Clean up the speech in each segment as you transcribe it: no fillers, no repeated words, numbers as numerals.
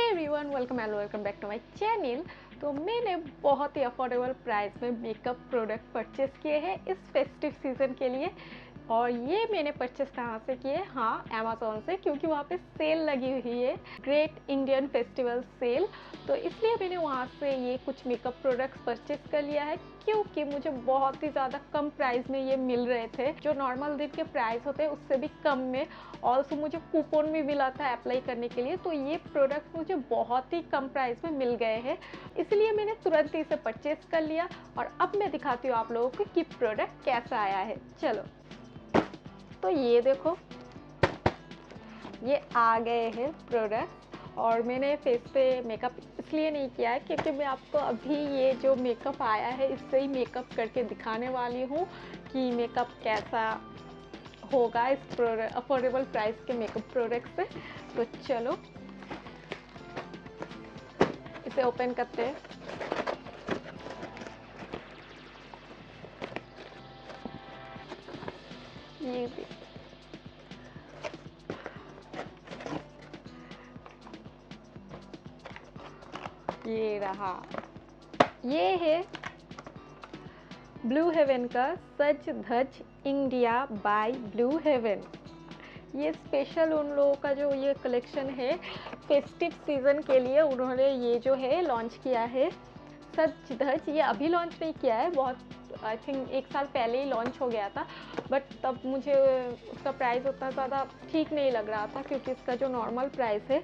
Everyone, welcome back to my channel. तो मैंने बहुत ही अफोर्डेबल प्राइस में मेकअप प्रोडक्ट परचेस किए हैं इस फेस्टिव सीज़न के लिए। और ये मैंने परचेस कहाँ से किए? हाँ, अमेज़ॉन से, क्योंकि वहाँ पे सेल लगी हुई है, ग्रेट इंडियन फेस्टिवल सेल। तो इसलिए मैंने वहाँ से ये कुछ मेकअप प्रोडक्ट्स परचेस कर लिया है, क्योंकि मुझे बहुत ही ज़्यादा कम प्राइस में ये मिल रहे थे। जो नॉर्मल दिन के प्राइस होते हैं उससे भी कम में। ऑल्सो मुझे कूपन भी मिला था अप्लाई करने के लिए, तो ये प्रोडक्ट मुझे बहुत ही कम प्राइस में मिल गए हैं, इसलिए मैंने तुरंत इसे परचेस कर लिया। और अब मैं दिखाती हूँ आप लोगों को कि प्रोडक्ट कैसा आया है। चलो, तो ये देखो, ये आ गए हैं प्रोडक्ट। और मैंने फेस पे मेकअप इसलिए नहीं किया है क्योंकि मैं आपको अभी ये जो मेकअप आया है इससे ही मेकअप करके दिखाने वाली हूँ कि मेकअप कैसा होगा इस अफोर्डेबल प्राइस के मेकअप प्रोडक्ट से। तो चलो इसे ओपन करते हैं। ये रहा, ये है ब्लू हेवन का सज धज इंडिया बाय ब्लू हेवन। ये स्पेशल उन लोगों का जो ये कलेक्शन है फेस्टिव सीज़न के लिए, उन्होंने ये जो है लॉन्च किया है सच धज। ये अभी लॉन्च नहीं किया है, बहुत आई थिंक 1 साल पहले ही लॉन्च हो गया था, बट तब मुझे उसका प्राइस उतना ज़्यादा ठीक नहीं लग रहा था, क्योंकि इसका जो नॉर्मल प्राइस है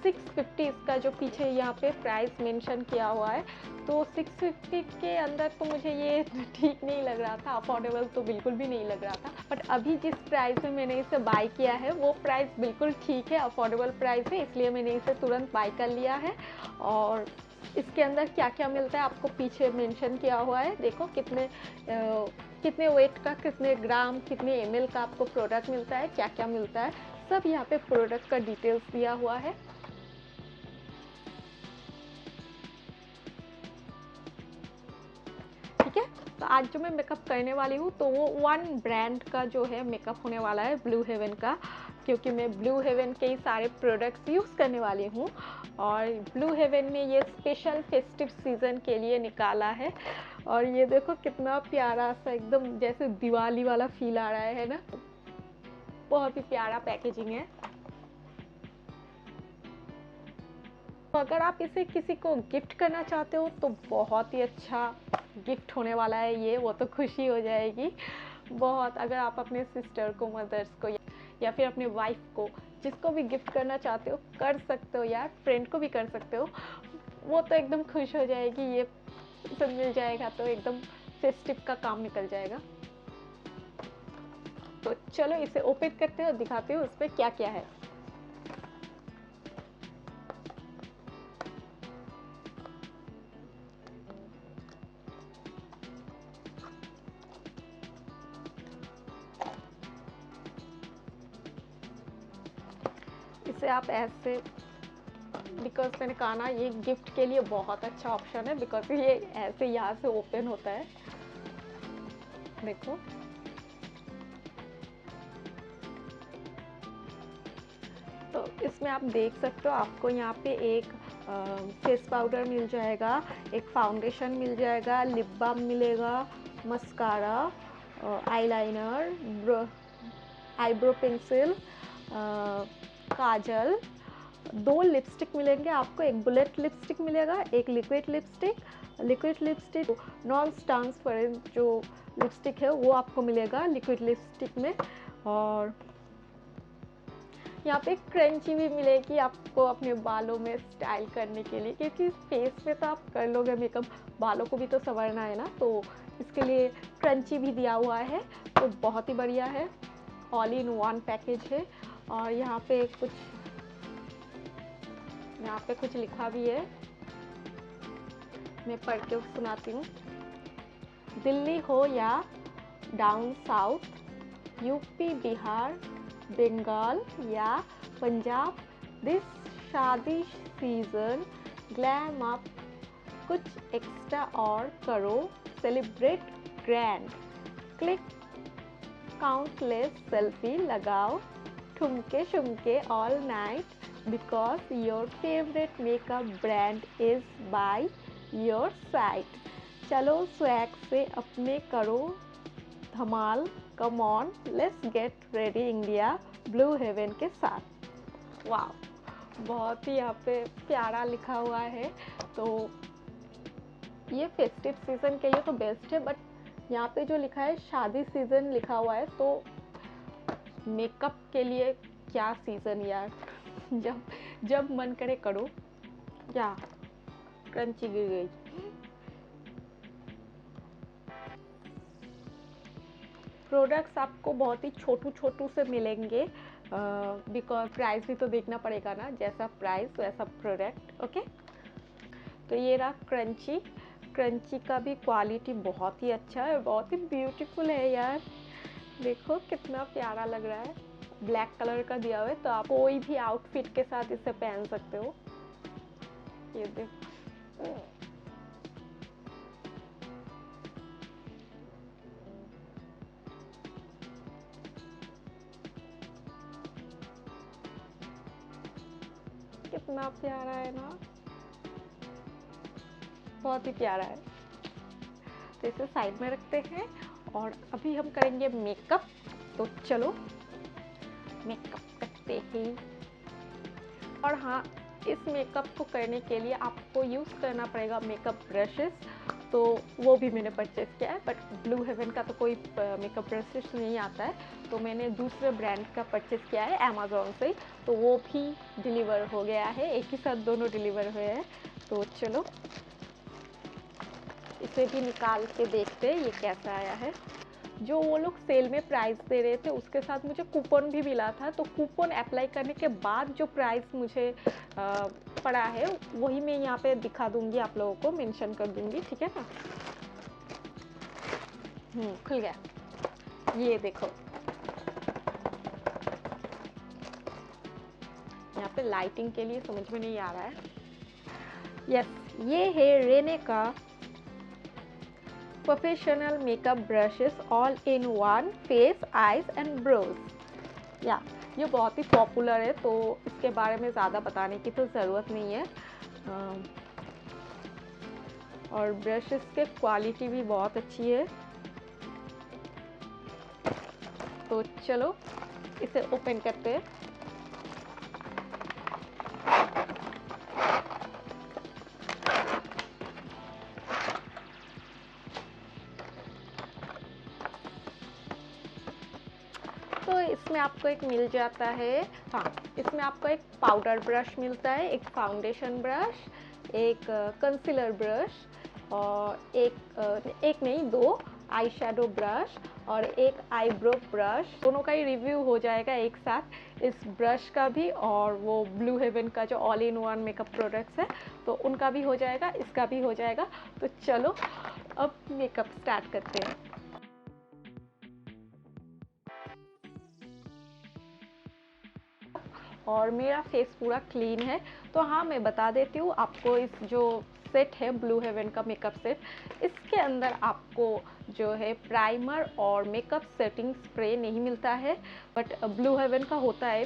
650, इसका जो पीछे यहाँ पे प्राइस मेंशन किया हुआ है, तो 650 के अंदर तो मुझे ये ठीक नहीं लग रहा था, अफोर्डेबल तो बिल्कुल भी नहीं लग रहा था। बट अभी जिस प्राइस में मैंने इसे बाय किया है वो प्राइस बिल्कुल ठीक है, अफोर्डेबल प्राइस है, इसलिए मैंने इसे तुरंत बाय कर लिया है। और इसके अंदर क्या क्या मिलता है आपको पीछे मेंशन किया हुआ है, देखो कितने वेट का, कितने ग्राम, कितने ml का आपको प्रोडक्ट मिलता है, क्या क्या मिलता है, सब यहाँ पे प्रोडक्ट का डिटेल्स दिया हुआ है। ठीक है, तो आज जो मैं मेकअप करने वाली हूँ तो वो वन ब्रांड का जो है मेकअप होने वाला है, ब्लू हेवन का, क्योंकि मैं ब्लू हेवन के ही सारे प्रोडक्ट्स यूज़ करने वाली हूँ। और ब्लू हेवन ने ये स्पेशल फेस्टिव सीज़न के लिए निकाला है। और ये देखो कितना प्यारा सा, एकदम जैसे दिवाली वाला फील आ रहा है ना, बहुत ही प्यारा पैकेजिंग है। तो अगर आप इसे किसी को गिफ्ट करना चाहते हो तो बहुत ही अच्छा गिफ्ट होने वाला है ये, वो तो खुशी हो जाएगी बहुत। अगर आप अपने सिस्टर को, मदर्स को, या फिर अपने वाइफ को, जिसको भी गिफ्ट करना चाहते हो कर सकते हो यार, फ्रेंड को भी कर सकते हो, वो तो एकदम खुश हो जाएगी। ये सब मिल जाएगा तो एकदम फेस्टिव का काम निकल जाएगा। तो चलो इसे ओपन करते हैं और दिखाते हैं उस पर क्या क्या है। इसे आप ऐसे, बिकॉज मैंने कहा ना ये गिफ्ट के लिए बहुत अच्छा ऑप्शन है, बिकॉज ये ऐसे यहाँ से ओपन होता है, देखो। तो इसमें आप देख सकते हो, आपको यहाँ पे एक फेस पाउडर मिल जाएगा, एक फाउंडेशन मिल जाएगा, लिप बाम मिलेगा, मस्कारा, आईलाइनर, आईब्रो पेंसिल, काजल, 2 लिपस्टिक मिलेंगे आपको, एक बुलेट लिपस्टिक मिलेगा, एक liquid lipstick. Liquid lipstick non transparent जो लिपस्टिक है वो आपको मिलेगा लिक्विड लिपस्टिक में। और यहाँ पे क्रंची भी मिलेगी आपको अपने बालों में स्टाइल करने के लिए, क्योंकि फेस पे तो आप कर लोगे मेकअप, बालों को भी तो संवरना है ना, तो इसके लिए क्रंची भी दिया हुआ है। तो बहुत ही बढ़िया है, ऑल इन वन पैकेज है। और यहाँ पे कुछ लिखा भी है, मैं पढ़ के सुनाती हूँ। दिल्ली हो या down south, UP, Bihar, Bengal या Punjab, this shaadi season glam up कुछ एक्स्ट्रा और करो, celebrate grand, click countless selfie लगाओ, ठुमके शुमके all night, because your favorite makeup brand is by your side. चलो स्वैग से अपने करो धमाल, come on let's get ready India blue heaven के साथ। वाह, बहुत ही यहाँ पे प्यारा लिखा हुआ है। तो ये फेस्टिव सीजन के लिए तो बेस्ट है, बट यहाँ पे जो लिखा है शादी सीजन लिखा हुआ है, तो मेकअप के लिए क्या सीजन यार। जब मन करे करो। क्या क्रंची गिर गई। प्रोडक्ट्स आपको बहुत ही छोटू से मिलेंगे, बिकॉज प्राइस भी तो देखना पड़ेगा ना, जैसा प्राइस वैसा प्रोडक्ट। ओके, तो ये रहा क्रंची का भी क्वालिटी बहुत ही अच्छा है, बहुत ही ब्यूटीफुल है यार। देखो कितना प्यारा लग रहा है, ब्लैक कलर का दिया हुआ है, तो आप कोई भी आउटफिट के साथ इसे पहन सकते हो। ये देखो, कितना प्यारा है ना, बहुत ही प्यारा है। तो इसे साइड में रखते हैं और अभी हम करेंगे मेकअप। तो चलो मेकअप करते हैं। और हाँ, इस मेकअप को करने के लिए आपको यूज़ करना पड़ेगा मेकअप ब्रशेस, तो वो भी मैंने परचेज़ किया है, बट ब्लू हेवन का तो कोई मेकअप ब्रशेस नहीं आता है, तो मैंने दूसरे ब्रांड का परचेज़ किया है अमेज़ॉन से, तो वो भी डिलीवर हो गया है, एक ही साथ दोनों डिलीवर हुए हैं। तो चलो इसे भी निकाल के देखते हैं ये कैसा आया है। जो वो लोग सेल में प्राइस दे रहे थे उसके साथ मुझे कूपन भी मिला था, तो कूपन अप्लाई करने के बाद जो प्राइस मुझे पड़ा है वही मैं यहाँ पे दिखा दूंगी, आप लोगों को मेंशन कर दूंगी, ठीक है ना। खुल गया, ये देखो। यहाँ पे लाइटिंग के लिए समझ में नहीं आ रहा है। यस, ये है रेने का professional makeup brushes all in one, face, eyes and brows. या ये बहुत ही पॉपुलर है, तो इसके बारे में ज़्यादा बताने की तो ज़रूरत नहीं है। और ब्रशेस के क्वालिटी भी बहुत अच्छी है। तो चलो इसे ओपन करते हैं। तो इसमें आपको एक मिल जाता है, हाँ, इसमें आपको एक पाउडर ब्रश मिलता है, एक फाउंडेशन ब्रश, एक कंसीलर ब्रश, और एक नहीं, दो आई शेडो ब्रश और एक आईब्रो ब्रश। दोनों का ही रिव्यू हो जाएगा एक साथ, इस ब्रश का भी और वो ब्लू हेवन का जो all in one makeup products है, तो उनका भी हो जाएगा, इसका भी हो जाएगा। तो चलो अब मेकअप स्टार्ट करते हैं। और मेरा फेस पूरा क्लीन है, तो हाँ मैं बता देती हूँ आपको, इस जो सेट है ब्लू हेवन का मेकअप सेट, इसके अंदर आपको जो है प्राइमर और मेकअप सेटिंग स्प्रे नहीं मिलता है, बट ब्लू हेवन का होता है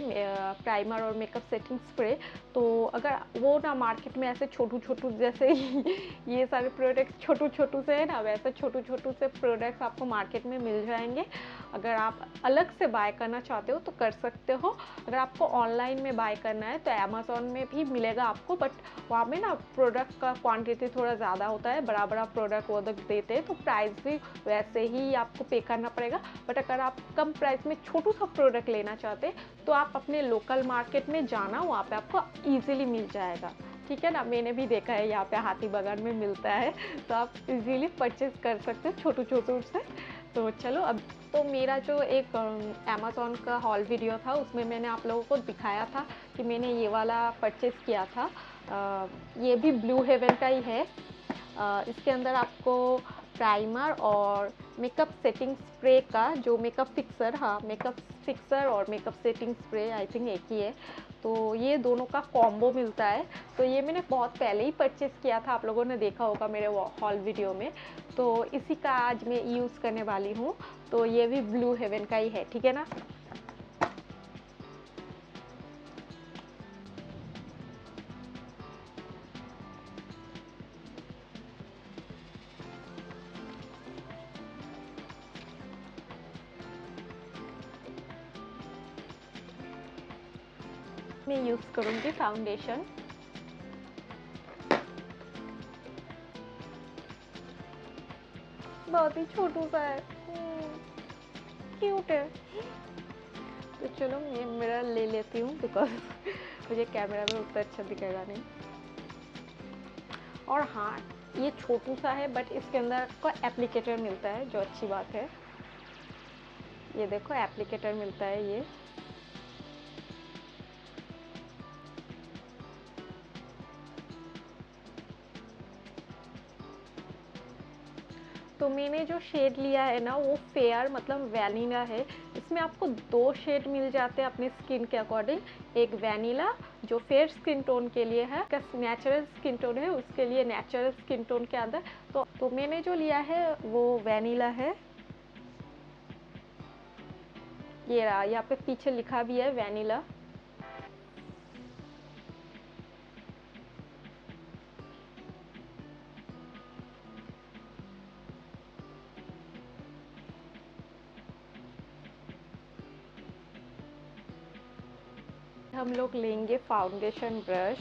प्राइमर और मेकअप सेटिंग स्प्रे। तो अगर वो ना मार्केट में ऐसे छोटू जैसे ये सारे प्रोडक्ट्स छोटू से है ना, वैसे छोटू से प्रोडक्ट्स आपको मार्केट में मिल जाएंगे। अगर आप अलग से बाय करना चाहते हो तो कर सकते हो। अगर आपको ऑनलाइन में बाय करना है तो अमेज़ॉन में भी मिलेगा आपको, बट वहाँ में ना प्रोडक्ट का क्वांटिटी थोड़ा ज़्यादा होता है, बड़ा प्रोडक्ट वो देते हैं, तो प्राइस भी वैसे ही आपको पे करना पड़ेगा। बट अगर आप कम प्राइस में छोटू सा प्रोडक्ट लेना चाहते हैं तो आप अपने लोकल मार्केट में जाना, वहाँ पे आपको ईजिली मिल जाएगा, ठीक है ना। मैंने भी देखा है यहाँ पे हाथी बागान में मिलता है, तो आप इजीली परचेज कर सकते हो छोटू से। तो चलो अब, तो मेरा जो एक अमेज़ॉन का हॉल वीडियो था उसमें मैंने आप लोगों को दिखाया था कि मैंने ये वाला परचेज़ किया था। ये भी ब्लू हेवन का ही है। इसके अंदर आपको प्राइमर और मेकअप सेटिंग स्प्रे का जो मेकअप फिक्सर, हाँ मेकअप फिक्सर और makeup setting spray I think एक ही है, तो ये दोनों का कॉम्बो मिलता है। तो ये मैंने बहुत पहले ही परचेज़ किया था, आप लोगों ने देखा होगा मेरे हॉल वीडियो में, तो इसी का आज मैं यूज़ करने वाली हूँ। तो ये भी ब्लू हेवन का ही है, ठीक है ना। मैं यूज़ करूँगी फाउंडेशन। बहुत ही छोटू सा है, क्यूट है। तो चलो मैं मिरर ले लेती हूँ बिकॉज मुझे कैमरा में उतना अच्छा दिखेगा नहीं। और हाँ, ये छोटू सा है बट इसके अंदर आपको एप्लीकेटर मिलता है, जो अच्छी बात है। ये देखो एप्लीकेटर मिलता है ये। तो मैंने जो शेड लिया है ना वो फेयर मतलब वैनिला है। इसमें आपको 2 शेड मिल जाते हैं अपनी स्किन के अकॉर्डिंग। एक वैनिला जो फेयर स्किन टोन के लिए है, नेचुरल स्किन टोन है उसके लिए नेचुरल स्किन टोन के अंदर। तो मैंने जो लिया है वो वैनिला है। ये रहा, यहाँ पे पीछे लिखा भी है वैनिला। हम लोग लेंगे फाउंडेशन ब्रश।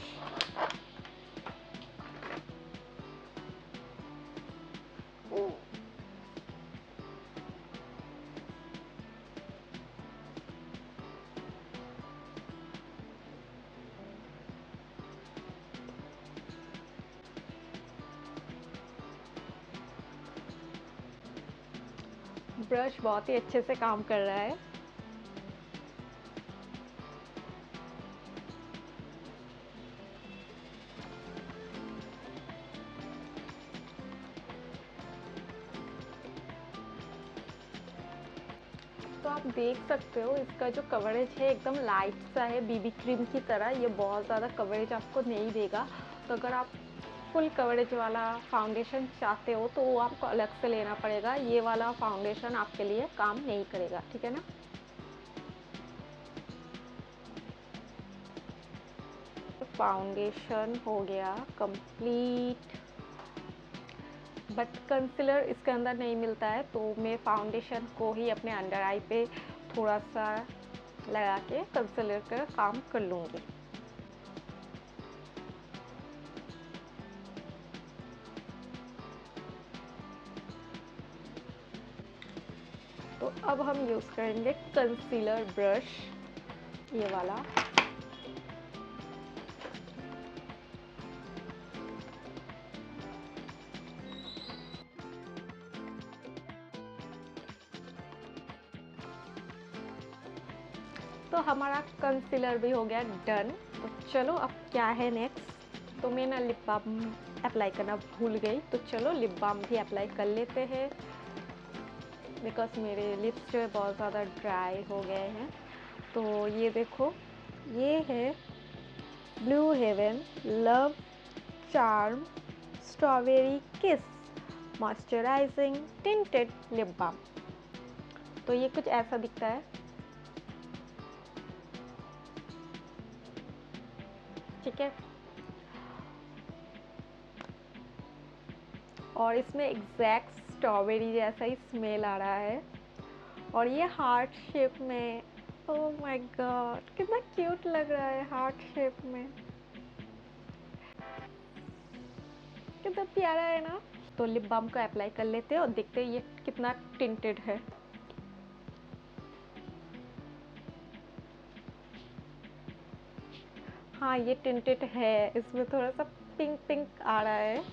ब्रश बहुत ही अच्छे से काम कर रहा है। तो आप देख सकते हो इसका जो कवरेज है एकदम लाइट सा है, बीबी क्रीम की तरह। ये बहुत ज़्यादा कवरेज आपको नहीं देगा। तो अगर आप फुल कवरेज वाला फाउंडेशन चाहते हो तो वो आपको अलग से लेना पड़ेगा। ये वाला फाउंडेशन आपके लिए काम नहीं करेगा, ठीक है ना। फाउंडेशन हो गया कंप्लीट, बट कंसीलर इसके अंदर नहीं मिलता है तो मैं फाउंडेशन को ही अपने अंडर आई पे थोड़ा सा लगा के कंसीलर का काम कर लूँगी। तो अब हम यूज़ करेंगे कंसीलर ब्रश, ये वाला। तो हमारा कंसीलर भी हो गया डन। तो चलो अब क्या है नेक्स्ट। तो मैं ना लिप बाम अप्लाई करना भूल गई, तो चलो लिप बाम भी अप्लाई कर लेते हैं बिकॉज मेरे लिप्स जो है बहुत ज़्यादा ड्राई हो गए हैं। तो ये देखो, ये है Blue heaven love charm strawberry किस मॉइस्चराइजिंग टिंटेड लिप बाम। तो ये कुछ ऐसा दिखता है, ठीक है। और इसमें एग्जैक्ट स्ट्रॉबेरी जैसा ही स्मेल आ रहा है और ये हार्ट शेप में। ओह माय गॉड, कितना क्यूट लग रहा है हार्ट शेप में, कितना प्यारा है ना। तो लिप बाम को अप्लाई कर लेते हैं और देखते हैं ये कितना टिंटेड है। हाँ ये टिंटेड है, इसमें थोड़ा सा पिंक पिंक आ रहा है।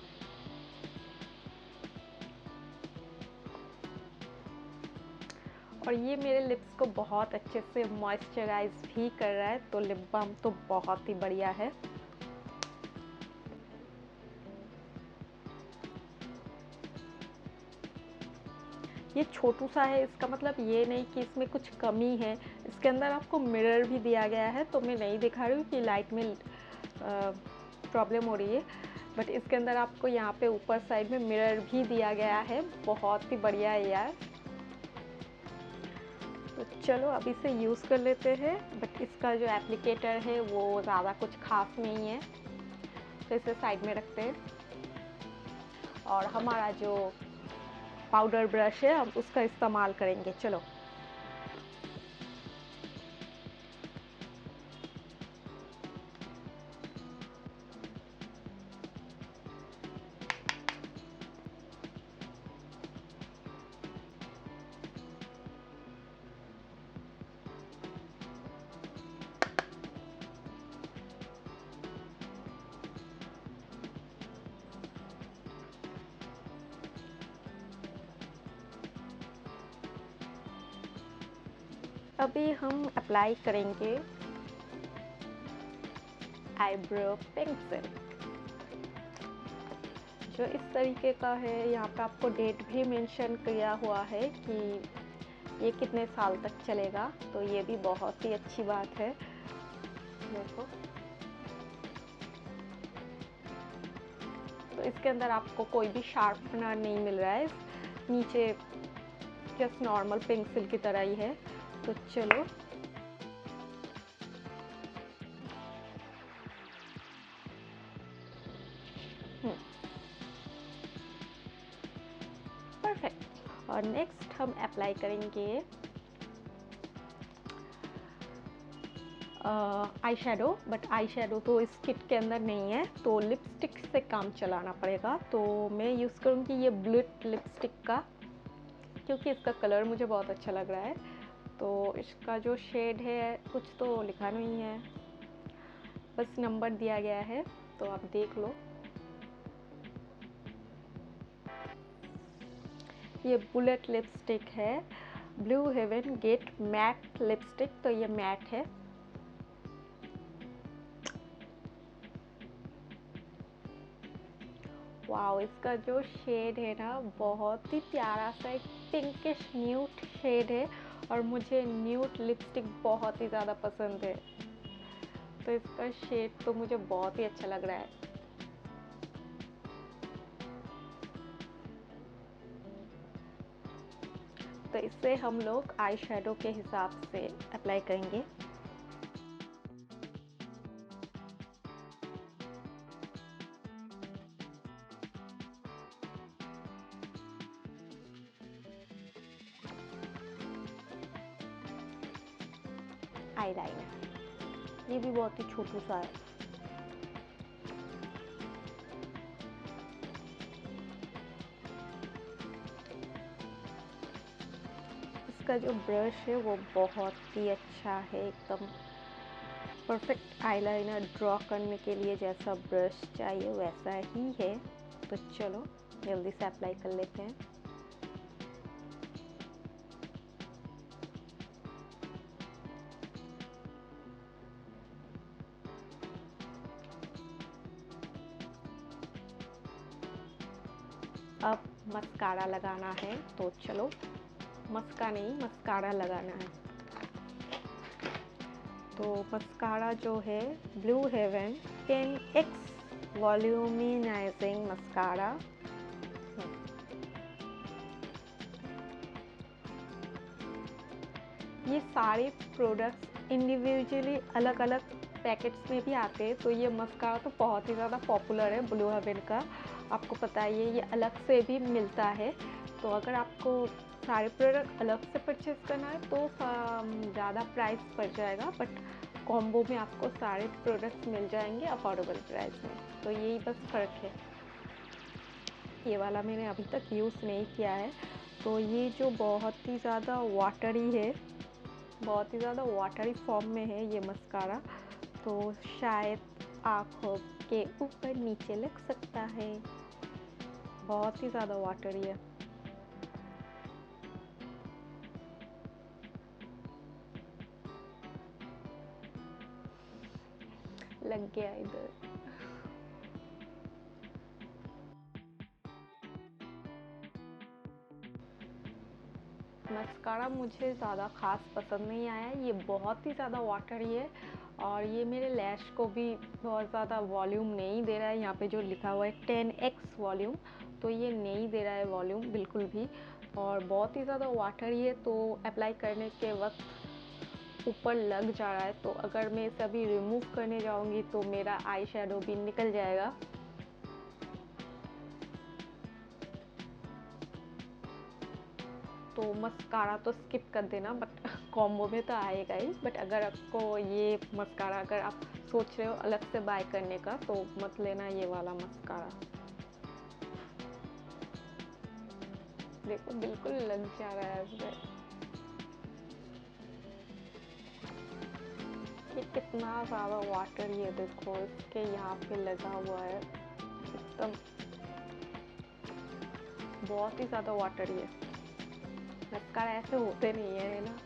और ये मेरे लिप्स को बहुत अच्छे से मॉइस्चराइज भी कर रहा है। तो लिप बाम तो बहुत ही बढ़िया है। ये छोटू सा है, इसका मतलब ये नहीं कि इसमें कुछ कमी है। इसके अंदर आपको मिरर भी दिया गया है, तो मैं नहीं दिखा रही हूँ कि लाइट में प्रॉब्लम हो रही है, बट इसके अंदर आपको यहाँ पे ऊपर साइड में मिरर भी दिया गया है। बहुत ही बढ़िया है यार। तो चलो अब इसे यूज़ कर लेते हैं, बट इसका जो एप्लीकेटर है वो ज़्यादा कुछ खास नहीं है, तो इसे साइड में रखते हैं। और हमारा जो पाउडर ब्रश है हम उसका इस्तेमाल करेंगे। चलो अभी हम अप्लाई करेंगे आईब्रो पेंसिल, जो इस तरीके का है। यहाँ पे आपको डेट भी मेंशन किया हुआ है कि ये कितने साल तक चलेगा, तो ये भी बहुत ही अच्छी बात है। देखो, तो इसके अंदर आपको कोई भी शार्पनर नहीं मिल रहा है, नीचे जस्ट नॉर्मल पेंसिल की तरह ही है। तो चलो, परफेक्ट। और नेक्स्ट हम अप्लाई करेंगे eye shadow, but eye shadow तो इस किट के अंदर नहीं है, तो लिपस्टिक से काम चलाना पड़ेगा। तो मैं यूज़ करूँगी ये ब्लूट लिपस्टिक का, क्योंकि इसका कलर मुझे बहुत अच्छा लग रहा है। तो इसका जो शेड है, कुछ तो लिखा नहीं है, बस नंबर दिया गया है, तो आप देख लो। ये बुलेट लिपस्टिक है, Blue Heaven get matte lipstick, तो ये मैट है। वाओ, इसका जो शेड है ना, बहुत ही प्यारा सा एक पिंकिश न्यूट शेड है, और मुझे न्यूट लिपस्टिक बहुत ही ज़्यादा पसंद है, तो इसका शेड तो मुझे बहुत ही अच्छा लग रहा है। तो इसे हम लोग आई शेडो के हिसाब से अप्लाई करेंगे। आई लाइनर, ये भी बहुत ही छोटू सा है। इसका जो ब्रश है वो बहुत ही अच्छा है, एकदम परफेक्ट आईलाइनर ड्रॉ करने के लिए जैसा ब्रश चाहिए वैसा ही है। तो चलो जल्दी से अप्लाई कर लेते हैं। अब मस्कारा लगाना है, तो चलो, मस्का नहीं, मस्कारा लगाना है। तो मस्कारा जो है ब्लू हेवन 10x वॉल्यूमिनाइजिंग मस्कारा। ये सारे प्रोडक्ट्स इंडिविजुअली अलग अलग पैकेट्स में भी आते हैं, तो ये मस्कारा तो बहुत ही ज़्यादा पॉपुलर है ब्लू हेवन का, आपको पता ही है, ये अलग से भी मिलता है। तो अगर आपको सारे प्रोडक्ट अलग से परचेज करना है तो ज़्यादा प्राइस पड़ जाएगा, बट कॉम्बो में आपको सारे प्रोडक्ट्स मिल जाएंगे अफोर्डेबल प्राइस में। तो यही बस फ़र्क है। ये वाला मैंने अभी तक यूज़ नहीं किया है, तो ये जो बहुत ही ज़्यादा वाटरी है, बहुत ही ज़्यादा वाटरी फॉर्म में है ये मस्कारा, तो शायद आँखों के ऊपर नीचे लग सकता है, बहुत ही ज़्यादा वाटरी है। लग गया इधर। मस्कारा मुझे ज़्यादा ख़ास पसंद नहीं आया, ये बहुत ही ज़्यादा वाटरी है, और ये मेरे लैश को भी बहुत ज़्यादा वॉल्यूम नहीं दे रहा है। यहाँ पे जो लिखा हुआ है 10x वॉल्यूम, तो ये नहीं दे रहा है वॉल्यूम बिल्कुल भी, और बहुत ही ज़्यादा वाटरी है, तो अप्लाई करने के वक्त ऊपर लग जा रहा है। तो अगर मैं इसे अभी रिमूव करने जाऊँगी तो मेरा आई शेडो भी निकल जाएगा। तो मस्कारा तो स्किप कर देना, बट कॉम्बो में तो आएगा ही। बट अगर आपको ये मस्कारा, अगर आप सोच रहे हो अलग से बाय करने का, तो मत लेना ये वाला मस्कारा। देखो बिल्कुल लग जा रहा है इसमें। ये कितना ज़्यादा वाटर, ये देखो इसके यहाँ पे लगा हुआ है, एकदम बहुत ही ज़्यादा वाटर। ये मस्कारा ऐसे होते नहीं है ना।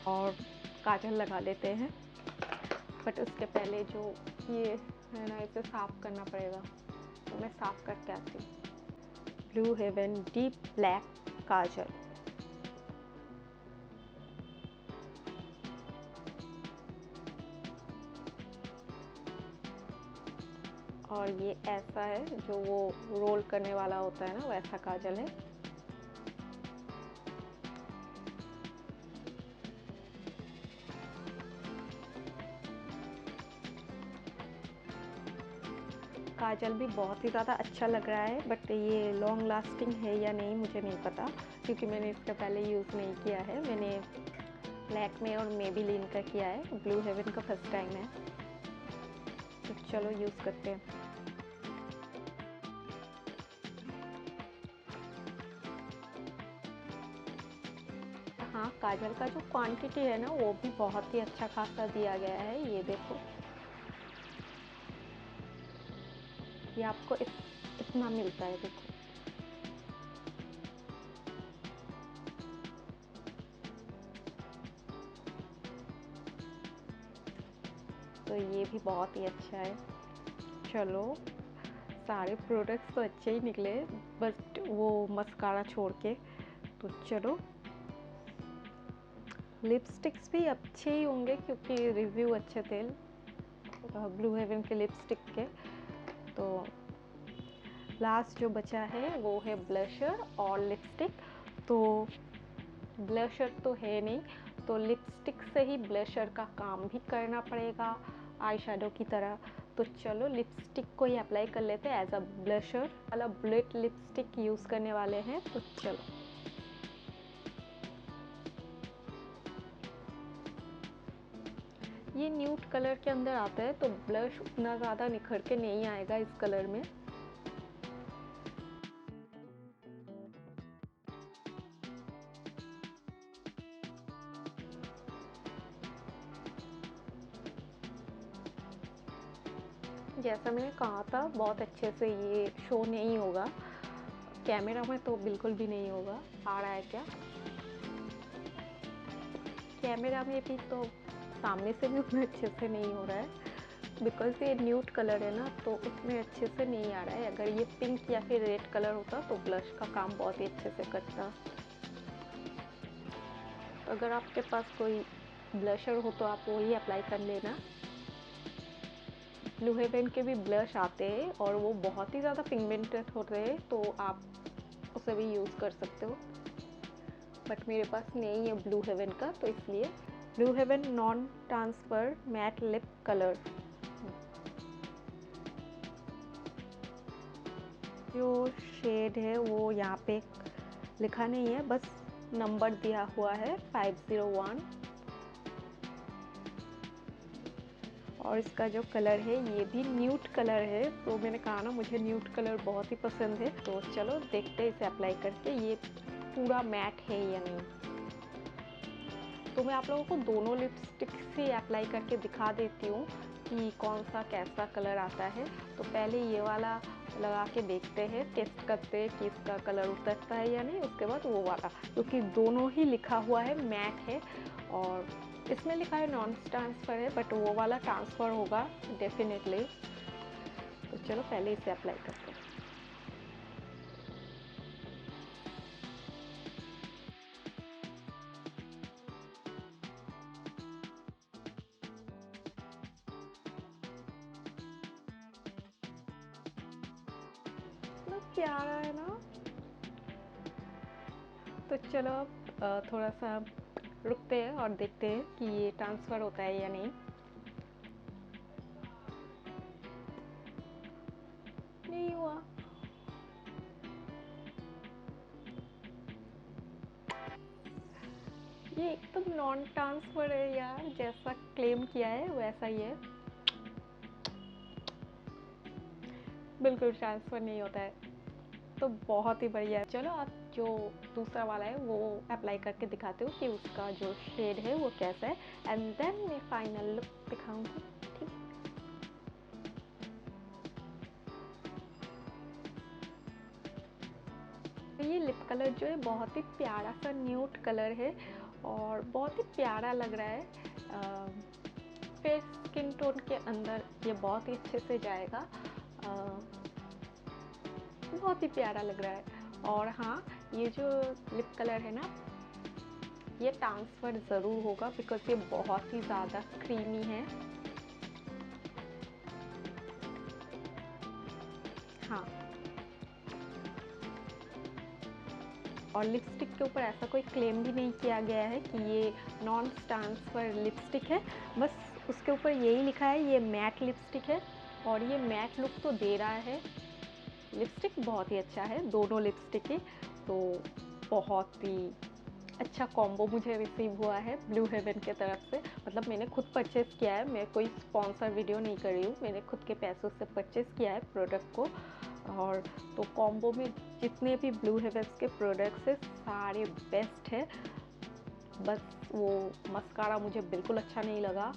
और काजल लगा लेते हैं। बट उसके पहले जो ये है ना, इसे साफ़ करना पड़ेगा, तो मैं साफ़ करके आती हूँ। ब्लू हेवन डीप ब्लैक काजल। और ये ऐसा है, जो वो रोल करने वाला होता है ना, वैसा काजल है। काजल भी बहुत ही ज़्यादा अच्छा लग रहा है, बट ये लॉन्ग लास्टिंग है या नहीं मुझे नहीं पता, क्योंकि मैंने इसका पहले यूज़ नहीं किया है। मैंने लैक्मे और मेबेलिन का किया है, ब्लू हेवन का फर्स्ट टाइम है। तो चलो यूज़ करते हैं। हाँ, काजल का जो क्वांटिटी है ना, वो भी बहुत ही अच्छा खासा दिया गया है। ये देखो, ये आपको इतना मिलता है, देखो। तो ये भी बहुत ही अच्छा है। चलो, सारे प्रोडक्ट्स तो अच्छे ही निकले, बस वो मस्कारा छोड़ के। तो चलो, लिपस्टिक्स भी अच्छे ही होंगे, क्योंकि रिव्यू अच्छे थे ब्लू हेवन के लिपस्टिक के। तो लास्ट जो बचा है वो है ब्लशर और लिपस्टिक। तो ब्लशर तो है नहीं, तो लिपस्टिक से ही ब्लशर का काम भी करना पड़ेगा आई शेडो की तरह। तो चलो, लिपस्टिक को ही अप्लाई कर लेते हैं एज अ ब्लशर वाला। बुलेट लिपस्टिक यूज़ करने वाले हैं, तो चलो। ये न्यूड कलर के अंदर आता है, तो ब्लश उतना ज़्यादा निखर के नहीं आएगा इस कलर में। जैसा मैंने कहा था, बहुत अच्छे से ये शो नहीं होगा कैमरा में, तो बिल्कुल भी नहीं होगा। आ रहा है क्या कैमरा में भी? तो सामने से भी उतने अच्छे से नहीं हो रहा है, बिकॉज ये न्यूड कलर है ना, तो उतने अच्छे से नहीं आ रहा है। अगर ये पिंक या फिर रेड कलर होता तो ब्लश का काम बहुत ही अच्छे से करता। तो अगर आपके पास कोई ब्लशर हो तो आप वही अप्लाई कर लेना। ब्लू हेवन के भी ब्लश आते हैं और वो बहुत ही ज़्यादा पिगमेंटेड होते हैं, तो आप उसे भी यूज़ कर सकते हो। बट मेरे पास नहीं है ब्लू हेवन का, तो इसलिए Blue Heaven non transfer matte lip colour. जो शेड है वो यहाँ पे लिखा नहीं है, बस नंबर दिया हुआ है 501। और इसका जो कलर है ये भी न्यूड कलर है, तो मैंने कहा ना, मुझे न्यूड कलर बहुत ही पसंद है। तो चलो देखते हैं इसे अप्लाई करके ये पूरा मैट है या नहीं। तो मैं आप लोगों को दोनों लिपस्टिक से अप्लाई करके दिखा देती हूँ कि कौन सा कैसा कलर आता है। तो पहले ये वाला लगा के देखते हैं, टेस्ट करते हैं कि इसका कलर उतरता है या नहीं। उसके बाद वो वाला, क्योंकि दोनों ही लिखा हुआ है मैट है, और इसमें लिखा है नॉन ट्रांसफ़र है, बट वो वाला ट्रांसफ़र होगा डेफिनेटली। तो चलो पहले इसे अप्लाई करते हैं। मतलब प्यारा है ना। तो चलो अब थोड़ा सा रुकते हैं और देखते हैं कि ये ट्रांसफ़र होता है या नहीं। नहीं हुआ। ये एकदम नॉन ट्रांसफ़र है यार, जैसा क्लेम किया है वैसा ही है। बिल्कुल ट्रांसफ़र नहीं होता है, तो बहुत ही बढ़िया है। चलो आप जो दूसरा वाला है वो अप्लाई करके दिखाते हो कि उसका जो शेड है वो कैसा है, एंड देन मैं फाइनल लुक दिखाऊंगी। ठीक है। तो ये लिप कलर जो है बहुत ही प्यारा सा न्यूड कलर है, और बहुत ही प्यारा लग रहा है। फेस स्किन टोन के अंदर ये बहुत ही अच्छे से जाएगा। बहुत ही प्यारा लग रहा है। और हाँ, ये जो लिप कलर है ना, ये ट्रांसफ़र ज़रूर होगा बिकॉज़ ये बहुत ही ज़्यादा क्रीमी है। हाँ, और लिपस्टिक के ऊपर ऐसा कोई क्लेम भी नहीं किया गया है कि ये नॉन ट्रांसफ़र लिपस्टिक है। बस उसके ऊपर यही लिखा है ये मैट लिपस्टिक है, और ये मैट लुक तो दे रहा है। लिपस्टिक बहुत ही अच्छा है, दोनों लिपस्टिक ही। तो बहुत ही अच्छा कॉम्बो मुझे रिसीव हुआ है ब्लू हेवन के तरफ से। मतलब मैंने खुद परचेज़ किया है, मैं कोई स्पॉन्सर वीडियो नहीं कर रही हूँ, मैंने खुद के पैसों से परचेज़ किया है प्रोडक्ट को। और तो कॉम्बो में जितने भी ब्लू हेवन्स के प्रोडक्ट्स हैं सारे बेस्ट है। बस वो मस्कारा मुझे बिल्कुल अच्छा नहीं लगा।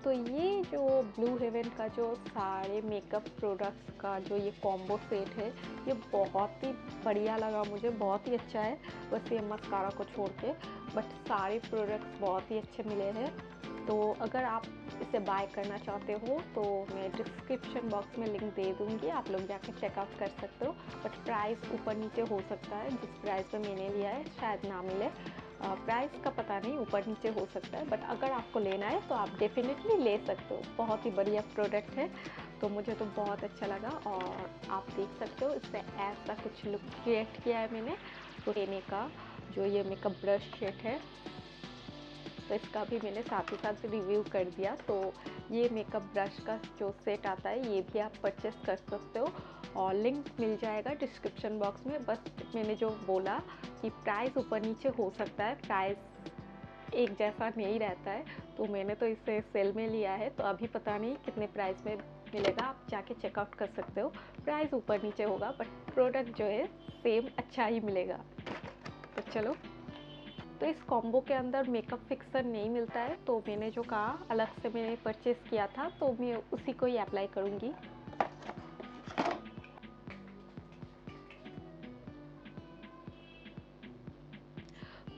तो ये जो ब्लू हेवन का जो सारे मेकअप प्रोडक्ट्स का जो ये कॉम्बो सेट है, ये बहुत ही बढ़िया लगा मुझे, बहुत ही अच्छा है। बस ये मस्कारा को छोड़ के, बट सारे प्रोडक्ट्स बहुत ही अच्छे मिले हैं। तो अगर आप इसे बाय करना चाहते हो तो मैं डिस्क्रिप्शन बॉक्स में लिंक दे दूँगी, आप लोग जाके चेकआउट कर सकते हो। बट प्राइस ऊपर नीचे हो सकता है, जिस प्राइस पे मैंने लिया है शायद ना मिले। प्राइस का पता नहीं, ऊपर नीचे हो सकता है, बट अगर आपको लेना है तो आप डेफिनेटली ले सकते हो। बहुत ही बढ़िया प्रोडक्ट है, तो मुझे तो बहुत अच्छा लगा। और आप देख सकते हो इससे ऐसा कुछ लुक क्रिएट किया है मैंने। तो लेने का जो ये मेकअप ब्रश सेट है, तो इसका भी मैंने साथ ही साथ रिव्यू कर दिया। तो ये मेकअप ब्रश का जो सेट आता है ये भी आप परचेस कर सकते हो, और लिंक मिल जाएगा डिस्क्रिप्शन बॉक्स में। बस मैंने जो बोला कि प्राइस ऊपर नीचे हो सकता है, प्राइस एक जैसा नहीं रहता है। तो मैंने तो इसे सेल में लिया है, तो अभी पता नहीं कितने प्राइस में मिलेगा, आप जाके चेकआउट कर सकते हो। प्राइस ऊपर नीचे होगा बट प्रोडक्ट जो है सेम अच्छा ही मिलेगा। तो चलो, तो इस कॉम्बो के अंदर मेकअप फिक्सर नहीं मिलता है, तो मैंने जो कहा अलग से मैंने परचेज़ किया था, तो मैं उसी को ही अप्लाई करूँगी।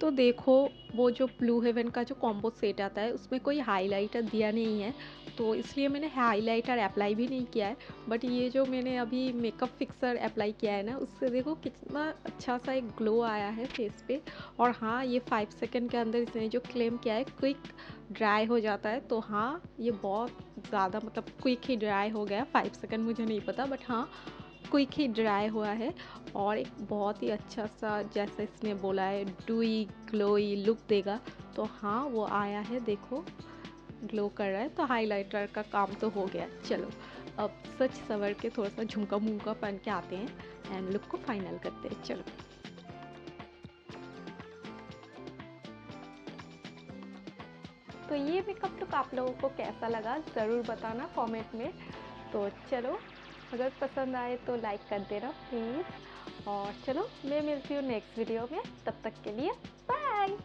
तो देखो, वो जो ब्लू हेवन का जो कॉम्बो सेट आता है उसमें कोई हाइलाइटर दिया नहीं है, तो इसलिए मैंने हाइलाइटर अप्लाई भी नहीं किया है। बट ये जो मैंने अभी मेकअप फिक्सर अप्लाई किया है ना, उससे देखो कितना अच्छा सा एक ग्लो आया है फेस पे। और हाँ, ये 5 सेकंड के अंदर इसने जो क्लेम किया है क्विक ड्राई हो जाता है, तो हाँ ये बहुत ज़्यादा मतलब क्विक ही ड्राई हो गया। 5 सेकंड मुझे नहीं पता, बट हाँ क्विक ही ड्राई हुआ है। और एक बहुत ही अच्छा सा, जैसा इसने बोला है, डूई ग्लोई लुक देगा, तो हाँ वो आया है, देखो ग्लो कर रहा है। तो हाइलाइटर का काम तो हो गया। चलो अब सच सवर के थोड़ा सा झुमका मुमका पहन के आते हैं एंड लुक को फाइनल करते हैं। चलो, तो ये मेकअप लुक आप लोगों को कैसा लगा ज़रूर बताना कमेंट में। तो चलो, अगर पसंद आए तो लाइक कर देना प्लीज़। और चलो, मैं मिलती हूँ नेक्स्ट वीडियो में, तब तक के लिए बाय।